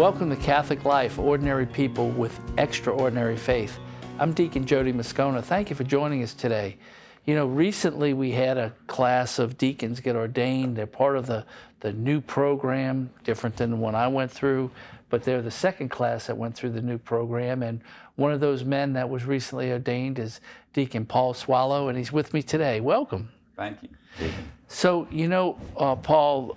Welcome to Catholic Life, ordinary people with extraordinary faith. I'm Deacon Jody Moscona. Thank you for joining us today. You know, recently we had a class of deacons get ordained. They're part of the new program, different than the one I went through, but they're the second class that went through the new program. And one of those men that was recently ordained is Deacon Paul Soileau, and he's with me today. Welcome. Thank you, Deacon. So, you know, Paul,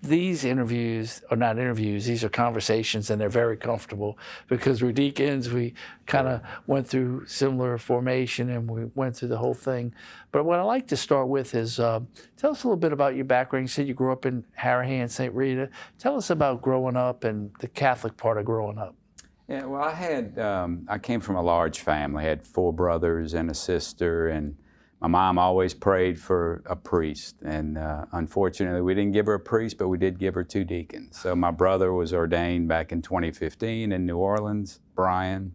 these interviews are not interviews, these are conversations, and they're very comfortable because we're deacons. We kind of went through similar formation and we went through the whole thing. But what I like to start with is tell us a little bit about your background. You said you grew up in Harahan, St. Rita. Tell us about growing up and the Catholic part of growing up. Yeah, well, I came from a large family. I had 4 brothers and a sister, and my mom always prayed for a priest, and unfortunately we didn't give her a priest, but we did give her 2 deacons. So my brother was ordained back in 2015 in New Orleans, Brian,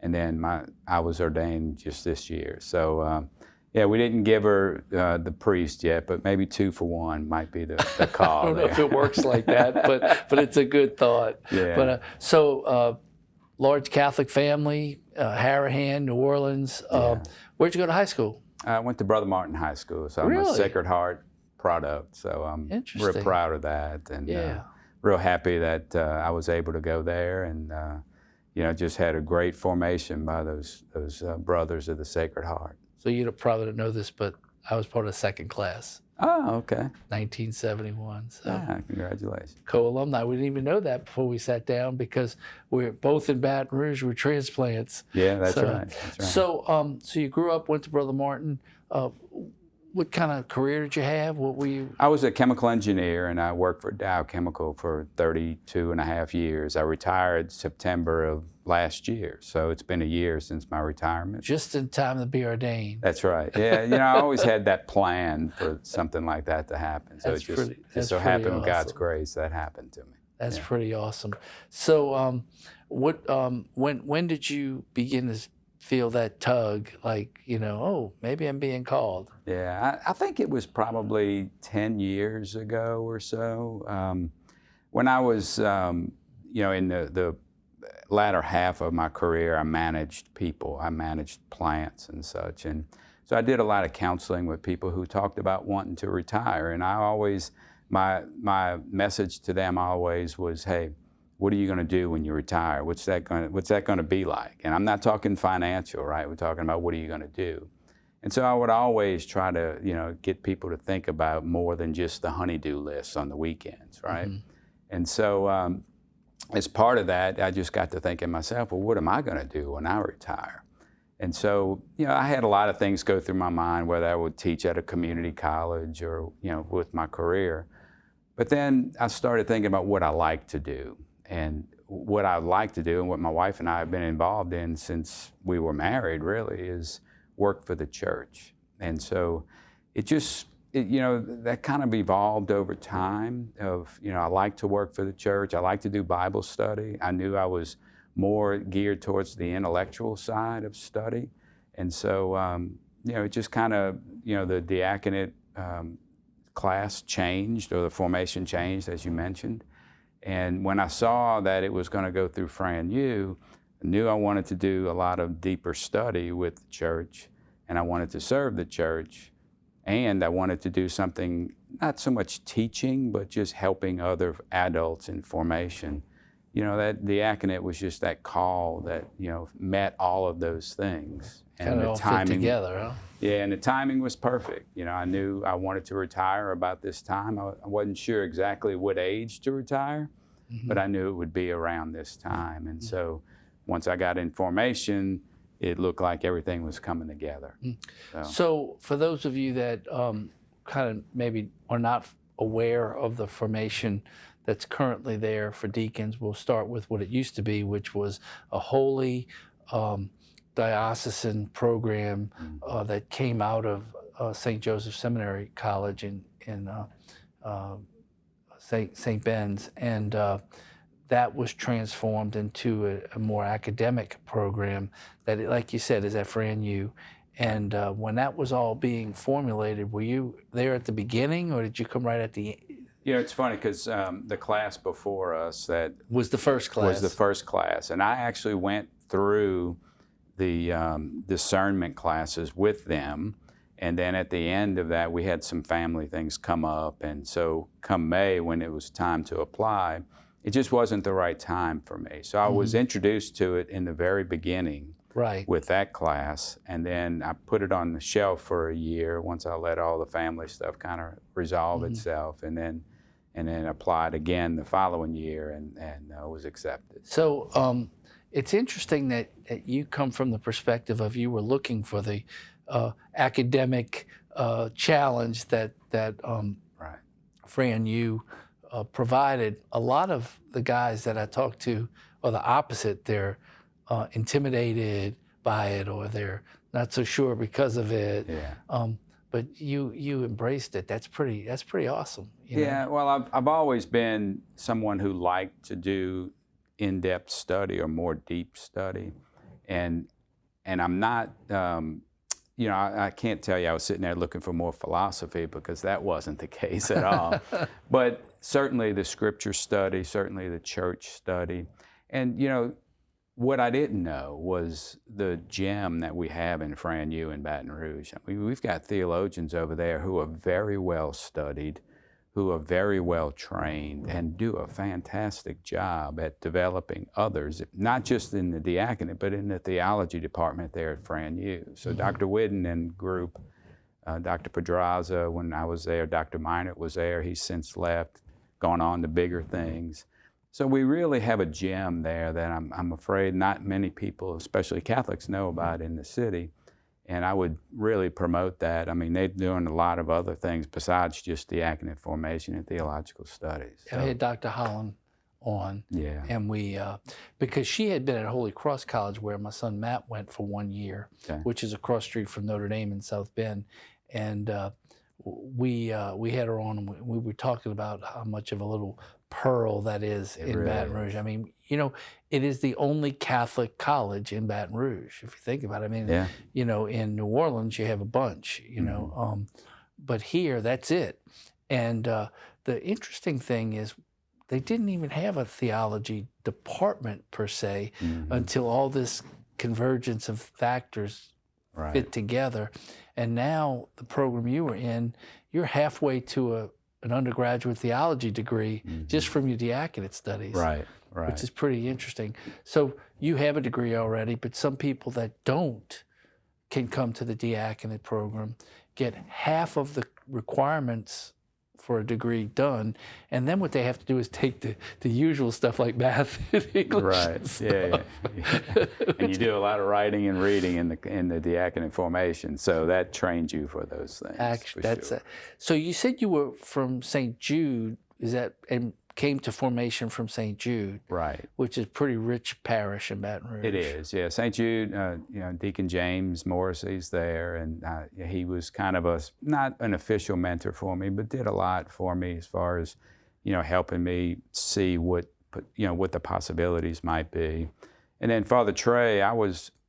and then I was ordained just this year. So yeah, we didn't give her the priest yet, but maybe 2 for 1 might be the call. I don't know if it works like that, but it's a good thought. Yeah. But so large Catholic family, Harahan, New Orleans. Yeah. Where'd you go to high school? I went to Brother Martin High School, so I'm Really? a Sacred Heart product, so I'm real proud of that, and real happy that I was able to go there, and you know, just had a great formation by those brothers of the Sacred Heart. So you probably don't know this, but I was part of the second class. Oh, okay. 1971. So Yeah, congratulations. co-alumni. We didn't even know that before we sat down because we're both in Baton Rouge. We're transplants. Yeah, that's right. That's right. So, so you grew up, went to Brother Martin. What kind of career did you have? What were you? I was a chemical engineer, and I worked for Dow Chemical for 32 and a half years. I retired September of last year, so it's been a year since my retirement. Just in time to be ordained. That's right. Yeah, you know, I always had that plan for something like that to happen. So it just so happened with God's grace that happened to me. That's pretty awesome. So, when did you begin to feel that tug, like, you know, oh, maybe I'm being called? Yeah, I think it was probably 10 years ago or so. When I was, you know, in the latter half of my career, I managed people. I managed plants and such. And so I did a lot of counseling with people who talked about wanting to retire. And I always, my message to them always was, hey, what are you going to do when you retire? What's that going to be like? And I'm not talking financial, right? We're talking about what are you going to do? And so I would always try to, you know, get people to think about more than just the honey-do list on the weekends, right? Mm-hmm. And so as part of that, I just got to thinking myself, well, what am I going to do when I retire? And so, you know, I had a lot of things go through my mind, whether I would teach at a community college or, you know, with my career. But then I started thinking about what I like to do. And what I like to do, and what my wife and I have been involved in since we were married, really, is work for the church. And so it just, you know, that kind of evolved over time of, you know, I like to work for the church. I like to do Bible study. I knew I was more geared towards the intellectual side of study. And so, you know, it just kind of, you know, the diaconate class changed, or the formation changed, as you mentioned. And when I saw that it was going to go through Fran U, I knew I wanted to do a lot of deeper study with the church, and I wanted to serve the church, and I wanted to do something, not so much teaching, but just helping other adults in formation. You know, that diaconate was just that call that, you know, met all of those things. And kind of all fit together, huh? Yeah, and the timing was perfect. You know, I knew I wanted to retire about this time. I wasn't sure exactly what age to retire, but I knew it would be around this time. And so once I got in formation, it looked like everything was coming together. So for those of you that kind of maybe are not aware of the formation that's currently there for deacons, we'll start with what it used to be, which was a holy diocesan program that came out of St. Joseph Seminary College in St. Ben's, and that was transformed into a more academic program that, like you said, is at Fran U. And when that was all being formulated, were you there at the beginning, or did you come right at the You know, it's funny because the class before us that Was the first class. was the first class, and I actually went through the discernment classes with them, and then at the end of that, we had some family things come up, and so come May when it was time to apply, it just wasn't the right time for me. So I was introduced to it in the very beginning. Right. With that class, and then I put it on the shelf for a year once I let all the family stuff kind of resolve itself, and then applied again the following year and was accepted. So it's interesting that you come from the perspective of you were looking for the academic challenge that Right. Fran, you provided. A lot of the guys that I talk to are the opposite. They're intimidated by it, or they're not so sure because of it. Yeah. But you embraced it. That's pretty awesome. You Yeah. know? Well, I've always been someone who liked to do in-depth study or more deep study, and I'm not. You know, I can't tell you I was sitting there looking for more philosophy, because that wasn't the case at all. But certainly the scripture study, certainly the church study, and you know. What I didn't know was the gem that we have in Fran U in Baton Rouge. I mean, we've got theologians over there who are very well studied, who are very well trained, and do a fantastic job at developing others, not just in the diaconate, but in the theology department there at Fran U. So Dr. Whidden and group, Dr. Pedraza, when I was there, Dr. Minert was there. He's since left, gone on to bigger things. So we really have a gem there that I'm afraid not many people, especially Catholics, know about in the city. And I would really promote that. I mean, they're doing a lot of other things besides just diaconate formation and theological studies. I had Dr. Holland on, yeah, and we, because she had been at Holy Cross College where my son Matt went for 1 year, okay. which is across street from Notre Dame in South Bend. And we had her on, and we were talking about how much of a little pearl that is in really Baton Rouge. I mean, you know, it is the only Catholic college in Baton Rouge, if you think about it. I mean, Yeah. you know, in New Orleans you have a bunch, you know, but here that's it. And the interesting thing is they didn't even have a theology department per se until all this convergence of factors Right. fit together. And now the program you were in, you're halfway to an undergraduate theology degree just from your diaconate studies. Right, right. Which is pretty interesting. So you have a degree already, but some people that don't can come to the diaconate program, get half of the requirements for a degree done, and then what they have to do is take the usual stuff like math and English. Right. Yeah. And you do a lot of writing and reading in the diaconate formation, so that trains you for those things. Actually, that's sure. it. So you said you were from St. Jude. Is that and came to formation from St. Jude? Right. Which is a pretty rich parish in Baton Rouge. It is, yeah. St. Jude, you know, Deacon James Morrissey's there, and he was kind of not an official mentor for me, but did a lot for me as far as, you know, helping me see what the possibilities might be. And then Father Trey,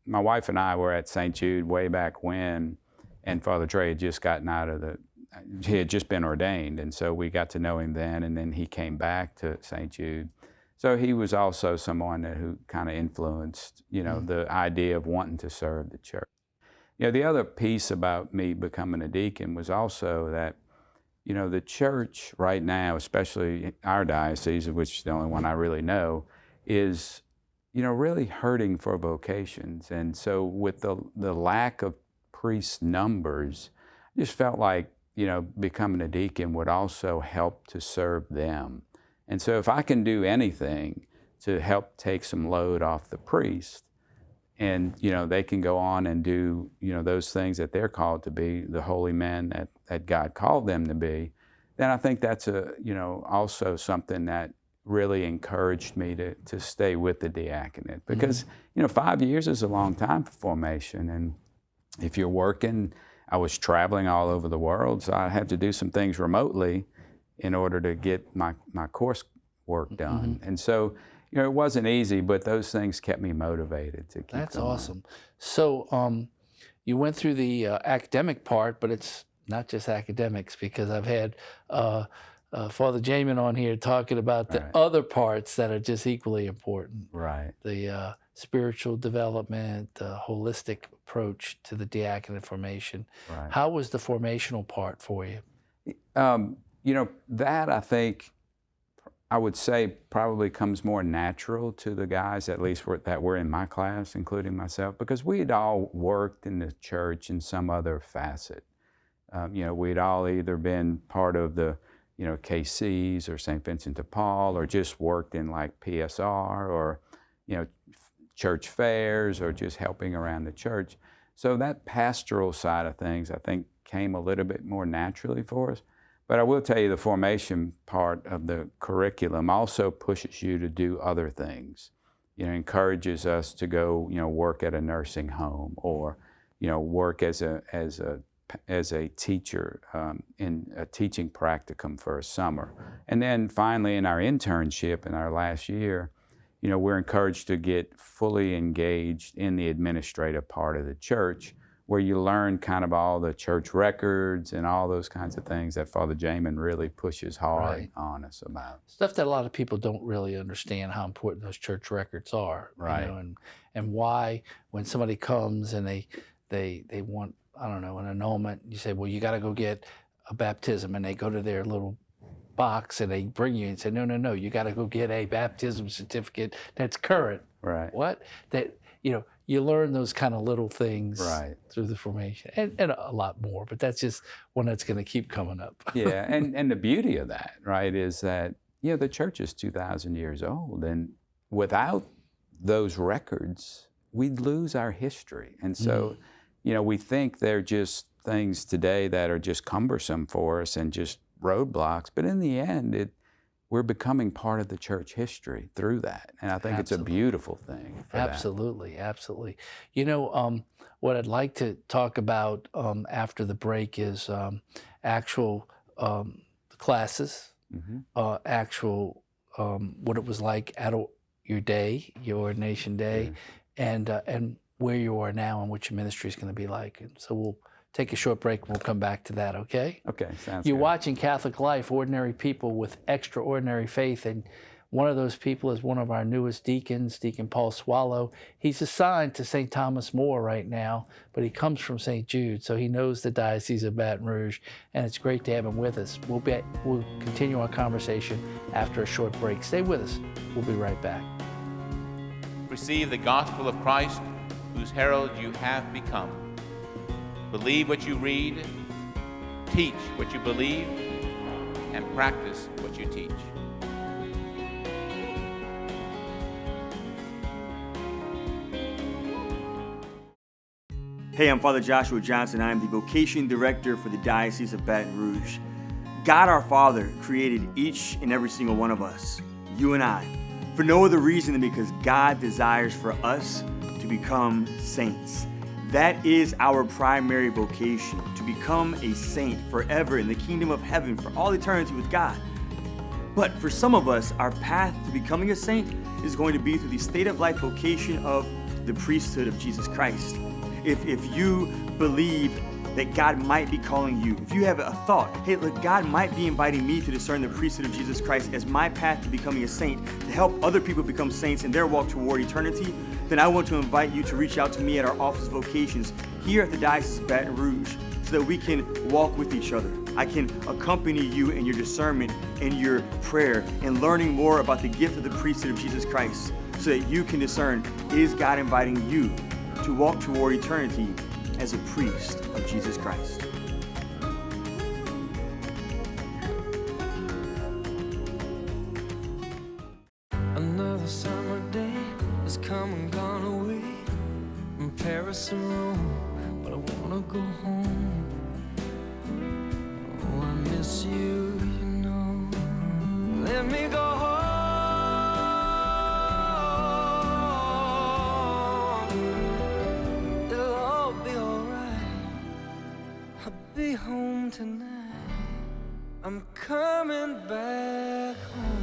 my wife and I were at St. Jude way back when, and Father Trey had just gotten he had just been ordained, and so we got to know him then, and then he came back to St. Jude. So he was also someone who kind of influenced, you know, the idea of wanting to serve the church. You know, the other piece about me becoming a deacon was also that, you know, the church right now, especially our diocese, which is the only one I really know, is, you know, really hurting for vocations. And so with the lack of priest numbers, I just felt like, you know, becoming a deacon would also help to serve them. And so if I can do anything to help take some load off the priest, and, you know, they can go on and do, you know, those things that they're called to be, the holy men that God called them to be, then I think that's also something that really encouraged me to stay with the diaconate. Because, you know, 5 years is a long time for formation. And if you're working, I was traveling all over the world, so I had to do some things remotely in order to get my course work done. And so, you know, it wasn't easy, but those things kept me motivated to keep going. That's awesome. So you went through the academic part, but it's not just academics, because I've had Father Jamin on here talking about the other parts that are just equally important. Right. The spiritual development, the holistic approach to the diaconate formation. Right. How was the formational part for you? You know, that I think I would say probably comes more natural to the guys, at least that were in my class, including myself, because we had all worked in the church in some other facet. You know, we'd all either been part of the, you know, KCs or St. Vincent de Paul, or just worked in like PSR or, you know, church fairs, or just helping around the church. So that pastoral side of things, I think, came a little bit more naturally for us. But I will tell you, the formation part of the curriculum also pushes you to do other things. You know, encourages us to go, you know, work at a nursing home, or, you know, work as a teacher in a teaching practicum for a summer. And then finally, in our internship in our last year, you know, we're encouraged to get fully engaged in the administrative part of the church, where you learn kind of all the church records and all those kinds of things that Father Jamin really pushes hard on us about. Stuff that a lot of people don't really understand how important those church records are. Right. You know, and why when somebody comes and they want, I don't know, an annulment, you say, well, you got to go get a baptism, and they go to their little box and they bring you and say, no, you got to go get a baptism certificate that's current. Right. What? That, you know, you learn those kind of little things through the formation, and a lot more, but that's just one that's going to keep coming up. Yeah, and the beauty of that, right, is that, you know, the church is 2,000 years old, and without those records, we'd lose our history. And so, you know, we think they're just things today that are just cumbersome for us and just roadblocks, but in the end, we're becoming part of the church history through that. And I think it's a beautiful thing for Absolutely. You know, what I'd like to talk about after the break is actual classes, actual what it was like at your day, your ordination day, and where you are now and what your ministry is going to be like. And so we'll take a short break and we'll come back to that, okay? Okay, sounds You're good. watching Catholic Life, ordinary people with extraordinary faith, and one of those people is one of our newest deacons, Deacon Paul Soileau. He's assigned to St. Thomas More right now, but he comes from St. Jude, so he knows the Diocese of Baton Rouge, and it's great to have him with us. We'll continue our conversation after a short break. Stay with us. We'll be right back. Receive the gospel of Christ, whose herald you have become. Believe what you read, teach what you believe, and practice what you teach. Hey, I'm Father Joshua Johnson. I am the Vocation Director for the Diocese of Baton Rouge. God our Father created each and every single one of us, you and I, for no other reason than because God desires for us to become saints. That is our primary vocation, to become a saint forever in the kingdom of heaven for all eternity with God. But for some of us, our path to becoming a saint is going to be through the state of life vocation of the priesthood of Jesus Christ. If you believe that God might be calling you, if you have a thought, hey, look, God might be inviting me to discern the priesthood of Jesus Christ as my path to becoming a saint, to help other people become saints in their walk toward eternity, then I want to invite you to reach out to me at our office of vocations here at the Diocese of Baton Rouge so that we can walk with each other. I can accompany you in your discernment, in your prayer, and learning more about the gift of the priesthood of Jesus Christ so that you can discern, is God inviting you to walk toward eternity as a priest of Jesus Christ? Another summer day has come and gone away from Paris or Rome, but I wanna go home. Oh, I miss you, you know. Let me go home. It'll all be alright. I'll be home tonight. I'm coming back home.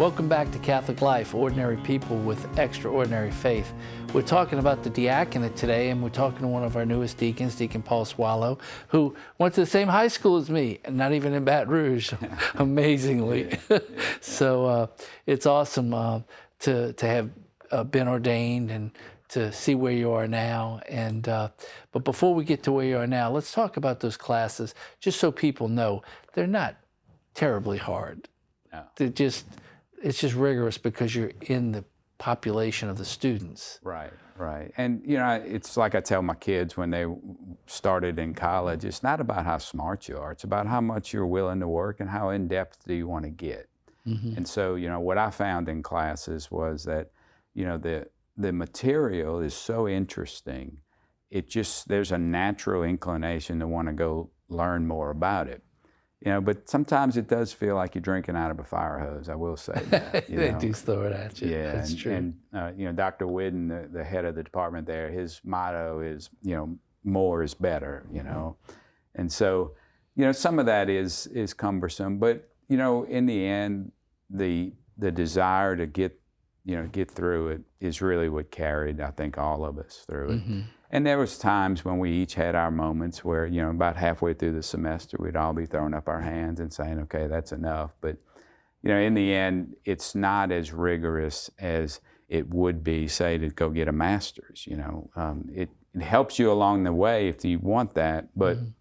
Welcome back to Catholic Life, ordinary people with extraordinary faith. We're talking about the diaconate today, and we're talking to one of our newest deacons, Deacon Paul Soileau, who went to the same high school as me, and not even in Baton Rouge, amazingly. So it's awesome to have been ordained and to see where you are now. And but before we get to where you are now, let's talk about those classes, just so people know they're not terribly hard. No. It's just rigorous because you're in the population of the students. Right, right. And, you know, it's like I tell my kids when they started in college, it's not about how smart you are. It's about how much you're willing to work and how in-depth do you want to get. Mm-hmm. And so, you know, what I found in classes was that, you know, the material is so interesting. There's a natural inclination to want to go learn more about it. You know, but sometimes it does feel like you're drinking out of a fire hose, I will say that. They do throw it at you. Yeah, that's true. And you know, Dr. Whidden, the head of the department there, his motto is, you know, more is better, you know. And so, you know, some of that is cumbersome, but, you know, in the end, the desire to get through it is really what carried, I think, all of us through it. Mm-hmm. And there was times when we each had our moments where, you know, about halfway through the semester, we'd all be throwing up our hands and saying, okay, that's enough. But, you know, in the end, it's not as rigorous as it would be, say, to go get a master's, you know. It helps you along the way if you want that, but, mm-hmm.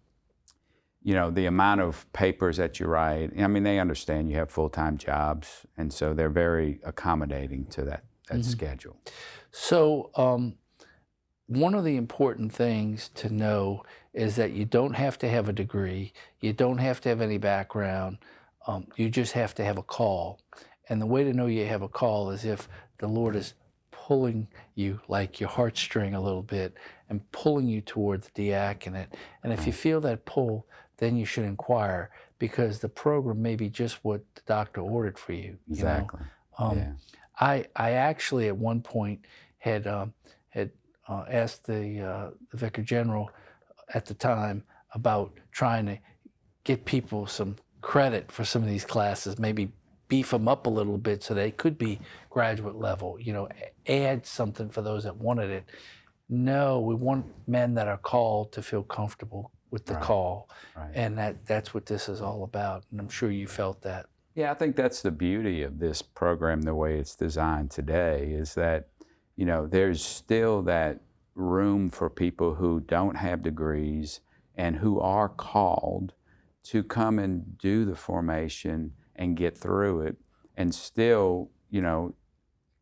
you know, the amount of papers that you write, I mean, they understand you have full-time jobs, and so they're very accommodating to that mm-hmm. schedule. So, one of the important things to know is that you don't have to have a degree, you don't have to have any background, you just have to have a call. And the way to know you have a call is if the Lord is pulling you like your heartstring a little bit and pulling you toward the diaconate. And if you feel that pull, then you should inquire, because the program may be just what the doctor ordered for you. Exactly. You know? I actually at one point had asked the Vicar General at the time about trying to get people some credit for some of these classes, maybe beef them up a little bit so they could be graduate level, you know, add something for those that wanted it. No, we want men that are called to feel comfortable with the call. Right. And that's what this is all about. And I'm sure you felt that. Yeah, I think that's the beauty of this program, the way it's designed today, is that, you know, there's still that room for people who don't have degrees and who are called to come and do the formation and get through it and still, you know,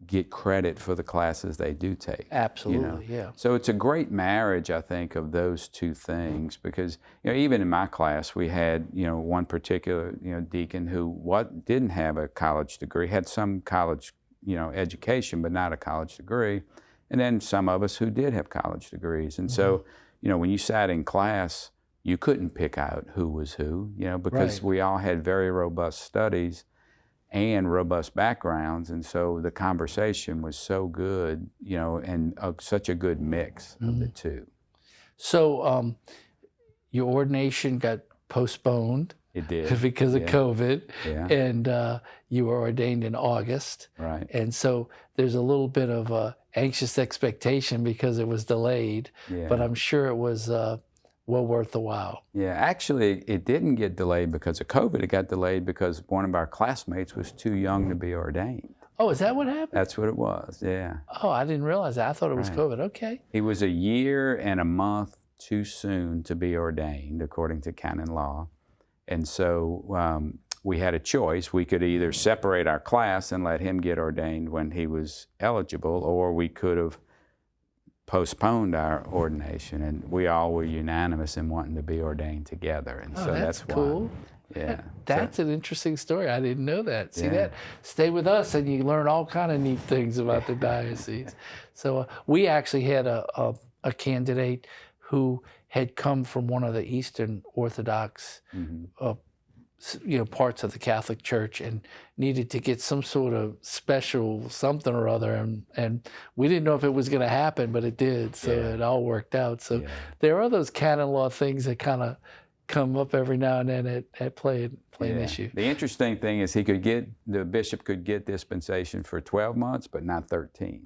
get credit for the classes they do take. Absolutely, you know? Yeah. So it's a great marriage, I think, of those two things, because, you know, even in my class, we had, you know, one particular, you know, deacon who didn't have a college degree, had some college, you know, education, but not a college degree. And then some of us who did have college degrees. And mm-hmm. so, you know, when you sat in class, you couldn't pick out who was who, you know, because we all had very robust studies and robust backgrounds. And so the conversation was so good, you know, and such a good mix mm-hmm. of the two. So your ordination got postponed. It did. Because of COVID. Yeah. And you were ordained in August. Right. And so there's a little bit of anxious expectation because it was delayed. Yeah. But I'm sure it was well worth the while. Yeah, actually, it didn't get delayed because of COVID. It got delayed because one of our classmates was too young to be ordained. Oh, is that what happened? That's what it was, yeah. Oh, I didn't realize that. I thought it was COVID. Okay. He was 1 year and a month too soon to be ordained, according to canon law. And so we had a choice. We could either separate our class and let him get ordained when he was eligible, or we could have postponed our ordination, and we all were unanimous in wanting to be ordained together. And so that's cool. Why. Yeah. That's an interesting story. I didn't know that. See that? Stay with us and you learn all kind of neat things about the diocese. So we actually had a candidate who had come from one of the Eastern Orthodox parts of the Catholic Church and needed to get some sort of special something or other, and we didn't know if it was going to happen, but it did, so it all worked out. So there are those canon law things that kind of come up every now and then at playing issue. The interesting thing is the bishop could get dispensation for 12 months, but not 13.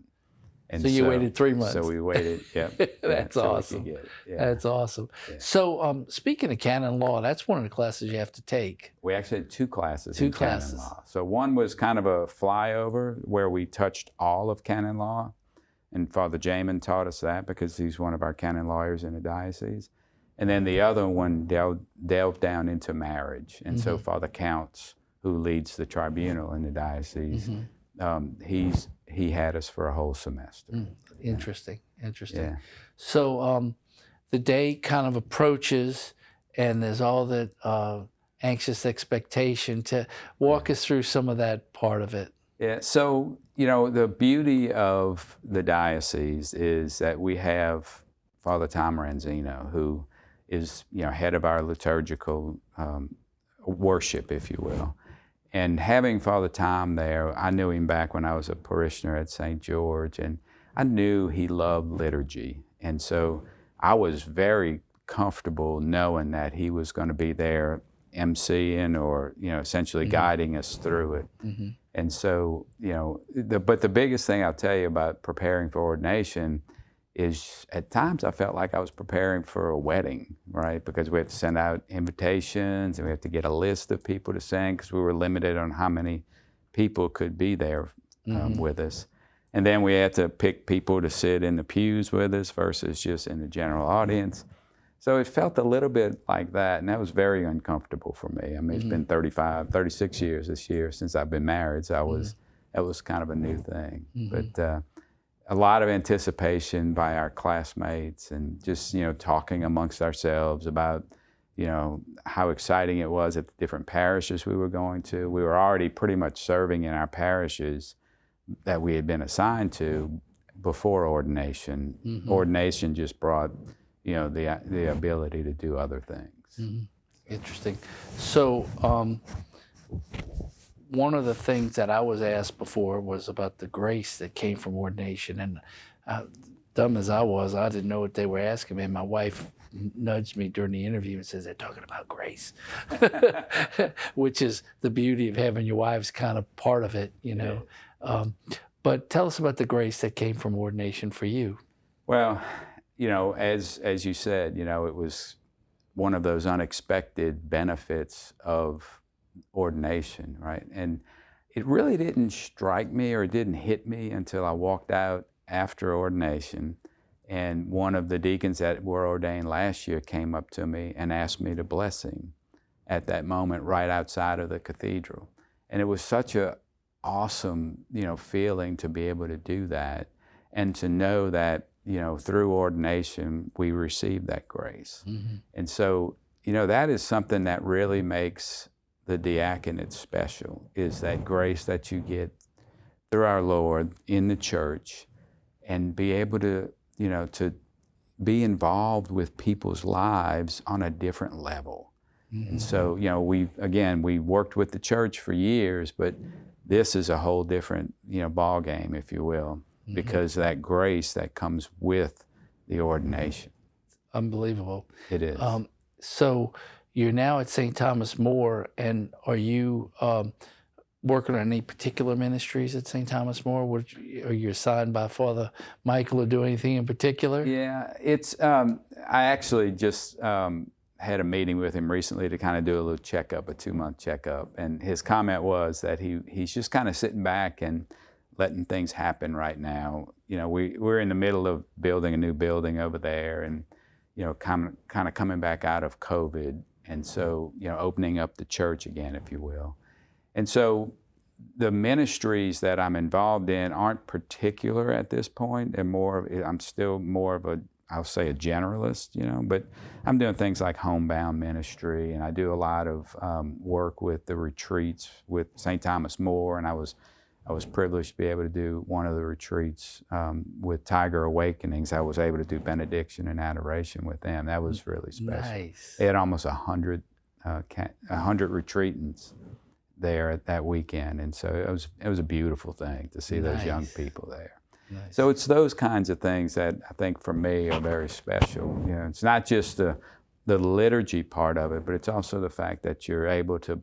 And so you waited 3 months. So we waited, yeah. That's so awesome. Yeah. That's awesome. Yeah. So speaking of canon law, that's one of the classes you have to take. We actually had 2 classes Two in classes. canon law. So one was kind of a flyover where we touched all of canon law. And Father Jamin taught us that because he's one of our canon lawyers in the diocese. And then the other one delved down into marriage. And so Father Counts, who leads the tribunal in the diocese, he had us for a whole semester. Interesting. Yeah. So the day kind of approaches, and there's all that anxious expectation. To walk us through some of that part of it. Yeah, so, the beauty of the diocese is that we have Father Tom Ranzino, who is, head of our liturgical worship, if you will. And having Father Tom there, I knew him back when I was a parishioner at St. George, and I knew he loved liturgy. And so I was very comfortable knowing that he was going to be there emceeing or, essentially guiding us through it. And so, but the biggest thing I'll tell you about preparing for ordination is at times I felt like I was preparing for a wedding, right? Because we have to send out invitations and we have to get a list of people to sing because we were limited on how many people could be there with us. And then we had to pick people to sit in the pews with us versus just in the general audience. So it felt a little bit like that, and that was very uncomfortable for me. I mean, it's been 36 years this year since I've been married, so that was kind of a new thing. But a lot of anticipation by our classmates and just, talking amongst ourselves about, how exciting it was at the different parishes we were going to. We were already pretty much serving in our parishes that we had been assigned to before ordination. Ordination just brought the ability to do other things. Interesting. So one of the things that I was asked before was about the grace that came from ordination. And dumb as I was, I didn't know what they were asking me. And my wife nudged me during the interview and says, they're talking about grace, which is the beauty of having your wives kind of part of it, But tell us about the grace that came from ordination for you. Well, as you said, it was one of those unexpected benefits of ordination, right? And it really didn't strike me or it didn't hit me until I walked out after ordination. And one of the deacons that were ordained last year came up to me and asked me to bless him at that moment right outside of the cathedral. And it was such a awesome, feeling to be able to do that and to know that, through ordination, we receive that grace. And so, that is something that really makes the diaconate special, is that grace that you get through our Lord in the church and be able to, to be involved with people's lives on a different level. And so, we worked with the church for years, but this is a whole different, ball game, if you will, because that grace that comes with the ordination. Unbelievable. It is. So you're now at St. Thomas More, and are you working on any particular ministries at St. Thomas More? Are you assigned by Father Michael or do anything in particular? Yeah, it's, I actually just had a meeting with him recently to kind of do a little checkup, a 2-month checkup. And his comment was that he's just kind of sitting back and letting things happen right now. We're in the middle of building a new building over there and, kind of coming back out of COVID. And so, opening up the church again, if you will. And so the ministries that I'm involved in aren't particular at this point. I'm still more of I'll say a generalist, but I'm doing things like homebound ministry, and I do a lot of work with the retreats with St. Thomas More, and I was privileged to be able to do one of the retreats with Tiger Awakenings. I was able to do benediction and adoration with them. That was really special. Nice. They had almost 100 retreatants there at that weekend, and so it was a beautiful thing to see those young people there. Nice. So it's those kinds of things that I think for me are very special. It's not just the the liturgy part of it, but it's also the fact that you're able to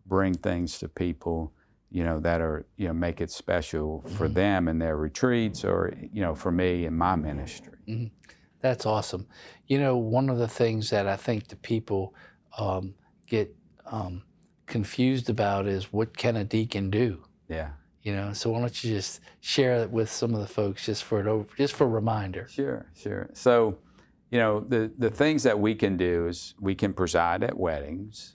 bring things to people, that are, make it special for them in their retreats, or, for me in my ministry. Mm-hmm. That's awesome. One of the things that I think the people get confused about is, what can a deacon do? Yeah. So why don't you just share it with some of the folks, just for a reminder. Sure. So, the things that we can do is we can preside at weddings.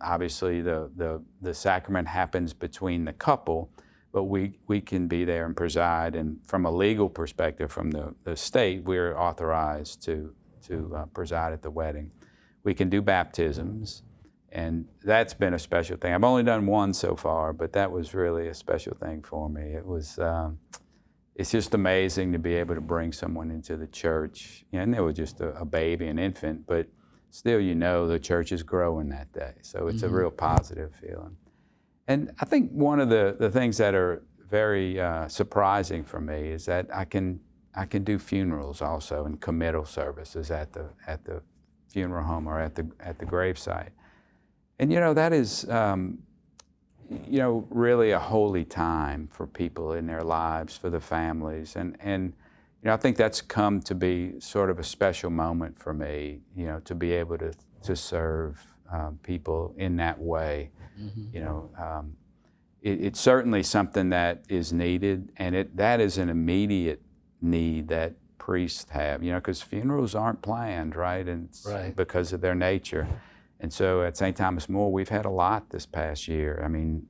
Obviously, the sacrament happens between the couple, but we can be there and preside. And from a legal perspective, from the state, we're authorized to preside at the wedding. We can do baptisms, and that's been a special thing. I've only done one so far, but that was really a special thing for me. It was. It's just amazing to be able to bring someone into the church. And they were just a baby, an infant, but still, the church is growing that day. So it's a real positive feeling. And I think one of the things that are very surprising for me is that I can do funerals also, and committal services at the funeral home or at the gravesite. And that is really a holy time for people in their lives, for the families. And I think that's come to be sort of a special moment for me, to be able to serve people in that way. It's certainly something that is needed, and that is an immediate need that priests have, because funerals aren't planned, right? And Right. Because of their nature. And so at St. Thomas More, we've had a lot this past year. I mean,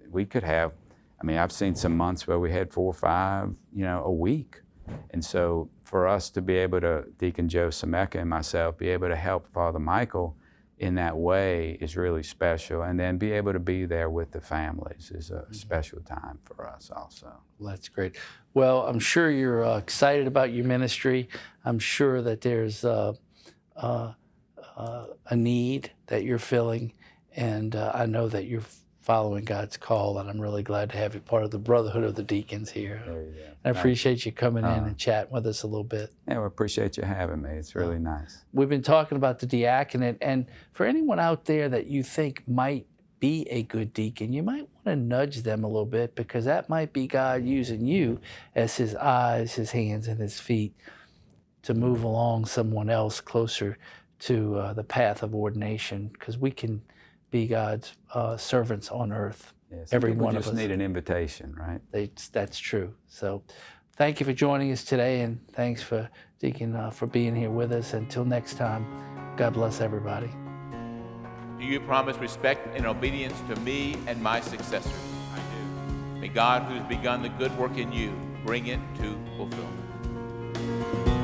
I've seen some months where we had 4 or 5, a week. And so for us to be able to, Deacon Joe Sameka and myself, be able to help Father Michael in that way is really special. And then be able to be there with the families is a special time for us also. Well, that's great. Well, I'm sure you're excited about your ministry. I'm sure that there's a need that you're filling, and I know that you're following God's call, and I'm really glad to have you part of the Brotherhood of the Deacons here. There you go. And I appreciate you coming in and chatting with us a little bit. Yeah, we appreciate you having me. It's really nice. We've been talking about the diaconate, and for anyone out there that you think might be a good deacon, you might want to nudge them a little bit, because that might be God using you as his eyes, his hands, and his feet to move along someone else closer to the path of ordination, because we can be God's servants on earth. Yes, every people one of just us. need an invitation, right? That's true. So thank you for joining us today, and thanks for Deacon for being here with us. Until next time, God bless everybody. Do you promise respect and obedience to me and my successor? I do. May God, who's begun the good work in you, bring it to fulfillment.